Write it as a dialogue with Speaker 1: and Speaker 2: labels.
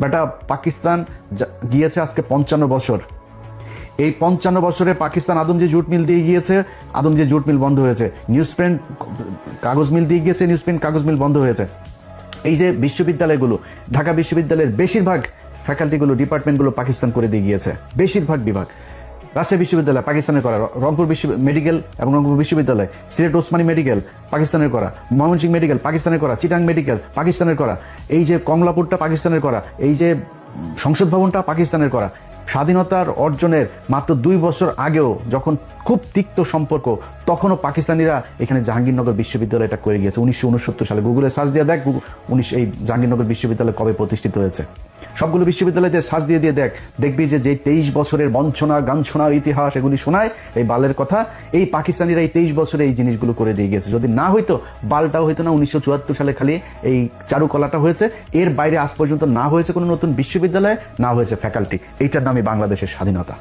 Speaker 1: বেটা পাকিস্তান গিয়েছে আজকে 55 বছর। এই 55 বছরে পাকিস্তান আদমজি জুট মিল দিয়ে গিয়েছে, আদমজি জুট মিল বন্ধ হয়েছে। নিউজ প্রিন্ট কাগজ মিল দিয়ে গিয়েছে, নিউজ প্রিন্ট কাগজ মিল বন্ধ হয়েছে। এই যে বিশ্ববিদ্যালয়গুলো, ঢাকা বিশ্ববিদ্যালয়ের বেশিরভাগ ফ্যাকাল্টিগুলো, ডিপার্টমেন্টগুলো পাকিস্তান করে দিয়ে গিয়েছে, বেশিরভাগ বিভাগ। রাজশাহী বিশ্ববিদ্যালয় পাকিস্তানের করা, রংপুর মেডিকেল এবং রংপুর বিশ্ববিদ্যালয়, সিলেট ওসমানী মেডিকেল পাকিস্তানের করা, ময়মনসিংহ মেডিকেল পাকিস্তানের করা, চিটাং মেডিকেল পাকিস্তানের করা, এই যে কমলাপুরটা পাকিস্তানের করা, এই যে সংসদ ভবনটা পাকিস্তানের করা। স্বাধীনতার অর্জনের মাত্র 2 বছর আগেও যখন খুব তিক্ত সম্পর্ক, তখনও পাকিস্তানিরা এখানে জাহাঙ্গীরনগর বিশ্ববিদ্যালয়টা করে গিয়েছে 1969 সালে। গুগলে সার্চ দিয়ে দেখ এই জাহাঙ্গীরনগর বিশ্ববিদ্যালয় কবে প্রতিষ্ঠিত হয়েছে। সবগুলো বিশ্ববিদ্যালয়তে সার্চ দিয়ে দেখবি যে 23 বছরের বঞ্চনা গাঞ্ছনার ইতিহাস এগুলি শোনায়, এই বালের কথা। এই পাকিস্তানিরা এই 23 বছরে এই জিনিসগুলো করে দিয়ে গেছে। যদি না হইতো, বালটাও হইতো না। 1974 সালে খালি এই চারুকলাটা হয়েছে, এর বাইরে আজ পর্যন্ত না হয়েছে কোনো নতুন বিশ্ববিদ্যালয়, না হয়েছে ফ্যাকাল্টি। এইটার নামই বাংলাদেশের স্বাধীনতা।